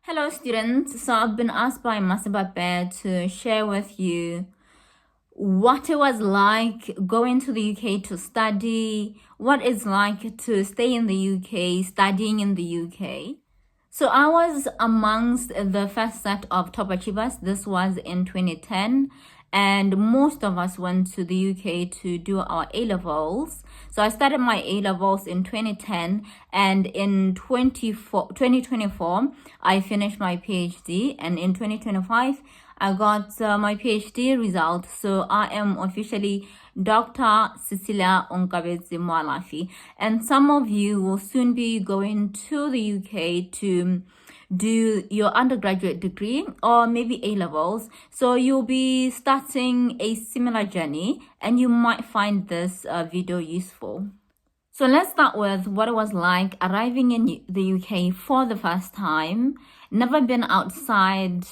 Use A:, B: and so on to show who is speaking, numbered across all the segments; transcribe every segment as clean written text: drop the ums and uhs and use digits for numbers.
A: Hello students, so I've been asked by Masababe to share with you what it was like going to the UK to study, what it's like to stay in the UK, studying in the UK. So I was amongst the first set of top achievers. This was in 2010, and most of us went to the UK to do our A levels. So I started my A levels in 2010, and in 2024, I finished my PhD, and in 2025, I got my PhD result. So I am officially Dr. Cecilia Onkabetse Mwalafi. And some of you will soon be going to the UK to do your undergraduate degree or maybe A levels. So you'll be starting a similar journey and you might find this video useful. So let's start with what it was like arriving in the UK for the first time. Never been outside.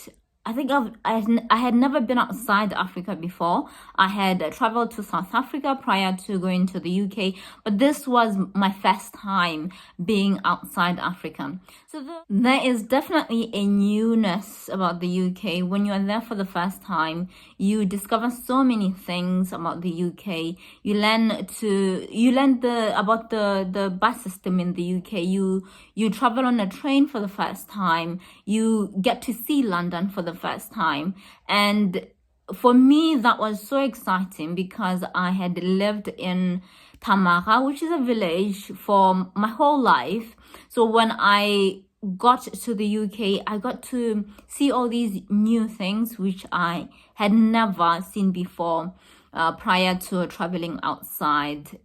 A: I think I had never been outside Africa before. I had traveled to South Africa prior to going to the UK, but this was my first time being outside Africa. So there is definitely a newness about the UK. When you are there for the first time, you discover so many things about the UK. You learn about the bus system in the UK. You travel on a train for the first time. You get to see London for the first time. And for me, that was so exciting because I had lived in Tamara, which is a village, for my whole life. So when I got to the UK, I got to see all these new things which I had never seen before prior to traveling outside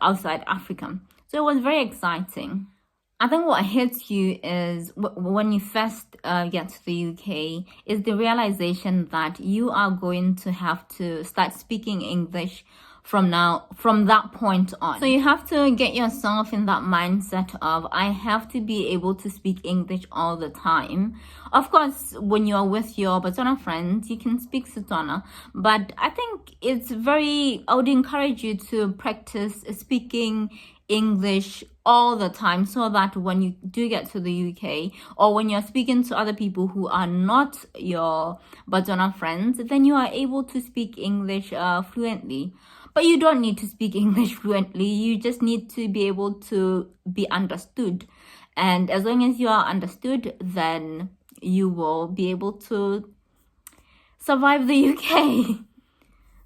A: Africa. So it was very exciting. I think what hits you is when you first get to the UK is the realization that you are going to have to start speaking English from that point on. So you have to get yourself in that mindset of, I have to be able to speak English all the time. Of course, when you're with your Botswana friends, you can speak Setswana, but I think I would encourage you to practice speaking English all the time so that when you do get to the UK or when you're speaking to other people who are not your Botswana friends, then you are able to speak English fluently. But you don't need to speak English fluently. You just need to be able to be understood. And as long as you are understood, then you will be able to survive the UK.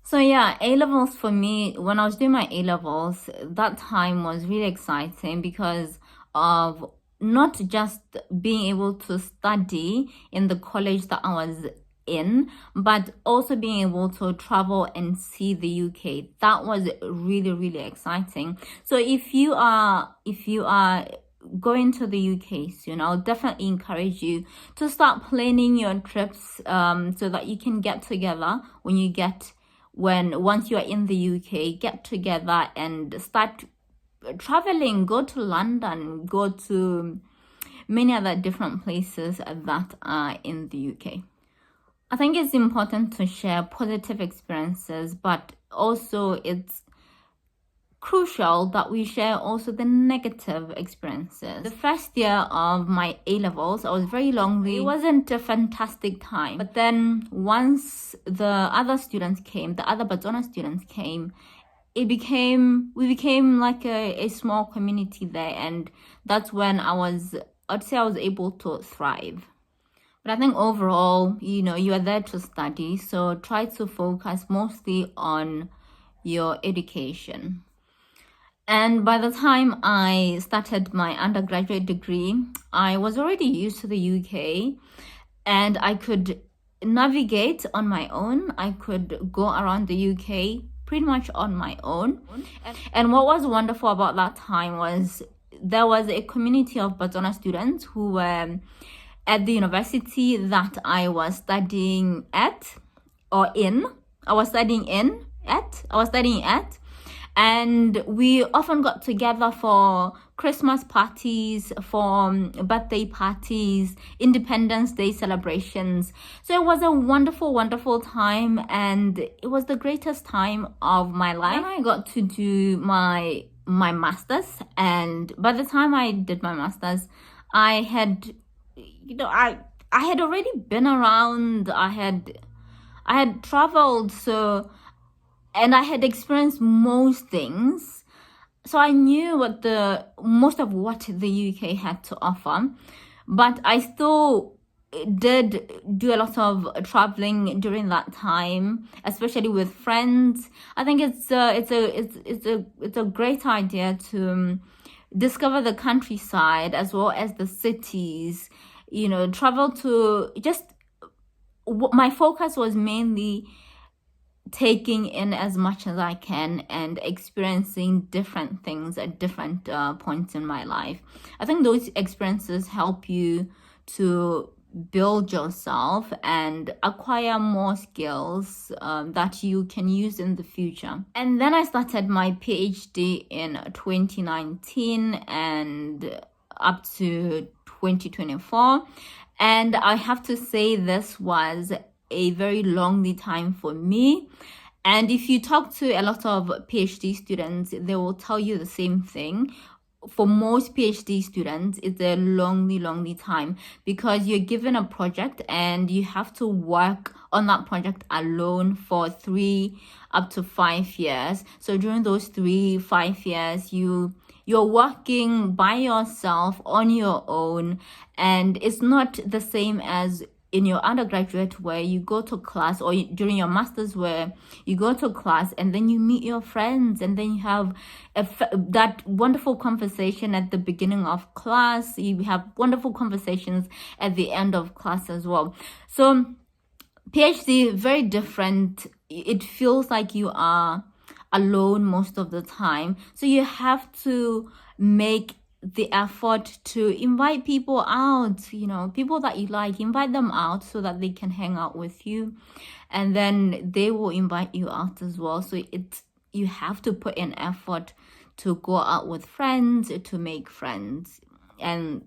A: So yeah, A levels for me, when I was doing my A levels, that time was really exciting because of not just being able to study in the college that I was in, but also being able to travel and see the UK. That was really, really exciting. So if you are going to the UK soon, I'll definitely encourage you to start planning your trips so that you can get together once you're in the UK, get together and start traveling, go to London, go to many other different places that are in the UK. I think it's important to share positive experiences, but also it's crucial that we share also the negative experiences. The first year of my A levels, I was very lonely. It wasn't a fantastic time. But then once the other Botswana students came, we became like a small community there, and that's when I'd say I was able to thrive. But I think overall, you are there to study, so try to focus mostly on your education. And by the time I started my undergraduate degree, I was already used to the UK and I could navigate on my own. I could go around the UK pretty much on my own. And what was wonderful about that time was there was a community of Botswana students who were at the university that I was studying at. And we often got together for Christmas parties, for birthday parties, Independence Day celebrations. So it was a wonderful, wonderful time, and it was the greatest time of my life. Then I got to do my master's, and by the time I did my master's, I had I had already been around. I had traveled, so, and I had experienced most things. So I knew what the most of what the UK had to offer, but I still did do a lot of traveling during that time, especially with friends. I think it's a great idea to discover the countryside as well as the cities. Travel to just. My focus was mainly taking in as much as I can and experiencing different things at different points in my life. I think those experiences help you to build yourself and acquire more skills that you can use in the future. And then I started my PhD in 2019 and up to 2024. And I have to say, this was a very lonely time for me. And if you talk to a lot of PhD students, they will tell you the same thing. For most PhD students, it's a lonely time because you're given a project and you have to work on that project alone for 3 up to 5 years. So during those 3-5 years, you're working by yourself on your own, and it's not the same as in your undergraduate where you go to class, or during your master's where you go to class and then you meet your friends and then you have that wonderful conversation at the beginning of class. You have wonderful conversations at the end of class as well. So PhD, very different. It feels like you are alone most of the time. So you have to make the effort to invite people out, people that you like, invite them out so that they can hang out with you, and then they will invite you out as well. So you have to put in effort to go out with friends, to make friends, and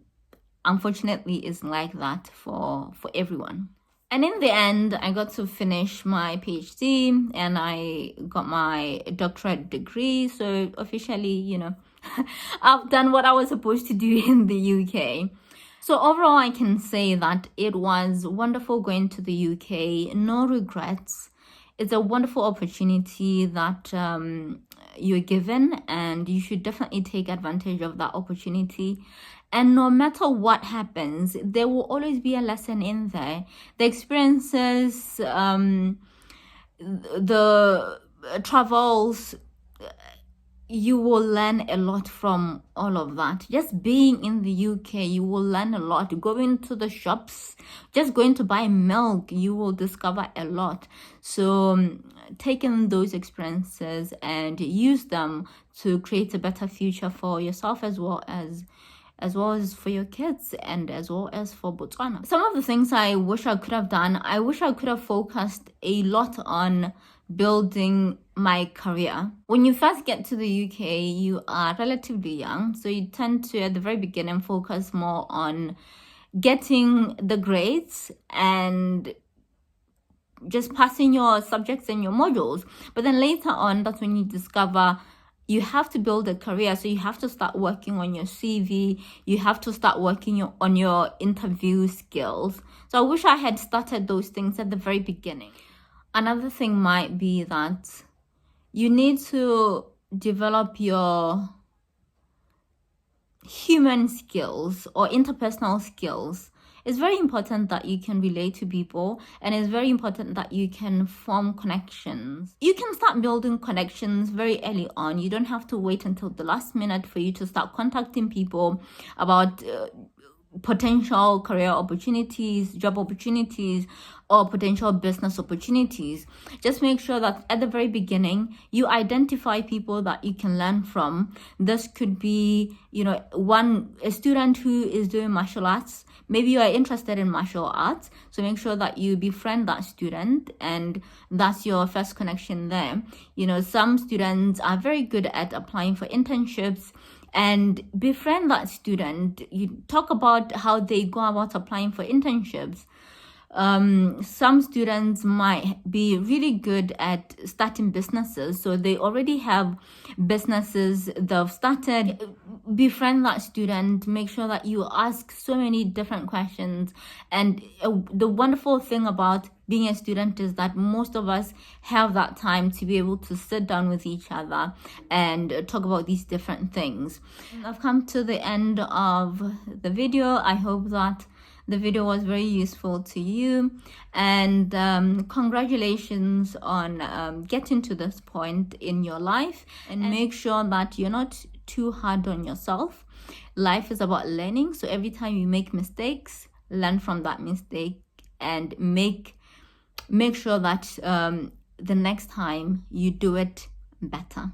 A: unfortunately it's like that for everyone. And in the end, I got to finish my PhD and I got my doctorate degree. So officially, I've done what I was supposed to do in the UK. So overall, I can say that it was wonderful going to the UK. No regrets. It's a wonderful opportunity that you're given, and you should definitely take advantage of that opportunity. And no matter what happens, there will always be a lesson in there. The experiences, the travels, you will learn a lot from all of that. Just being in the UK, you will learn a lot. Going to the shops, just going to buy milk, you will discover a lot. So take in those experiences and use them to create a better future for yourself as well as for your kids, and as well as for Botswana. Some of the things I wish I could have done, I wish I could have focused a lot on building my career. When you first get to the UK, you are relatively young, so you tend to, at the very beginning, focus more on getting the grades and just passing your subjects and your modules. But then later on, that's when you discover you have to build a career. So you have to start working on your CV. You have to start working on your interview skills. So I wish I had started those things at the very beginning. Another thing might be that you need to develop your human skills or interpersonal skills. It's very important that you can relate to people, and it's very important that you can form connections. You can start building connections very early on. You don't have to wait until the last minute for you to start contacting people about potential career opportunities, job opportunities, or potential business opportunities. Just make sure that at the very beginning, you identify people that you can learn from. This could be, a student who is doing martial arts. Maybe you are interested in martial arts, so make sure that you befriend that student, and that's your first connection there. Some students are very good at applying for internships, and befriend that student. You talk about how they go about applying for internships. Some students might be really good at starting businesses, so they already have businesses they've started. befriend that student, make sure that you ask so many different questions. And the wonderful thing about being a student is that most of us have that time to be able to sit down with each other and talk about these different things. I've come to the end of the video. I hope that the video was very useful to you, and congratulations on getting to this point in your life. And make sure that you're not too hard on yourself. Life is about learning, so every time you make mistakes, learn from that mistake and make sure that the next time you do it better.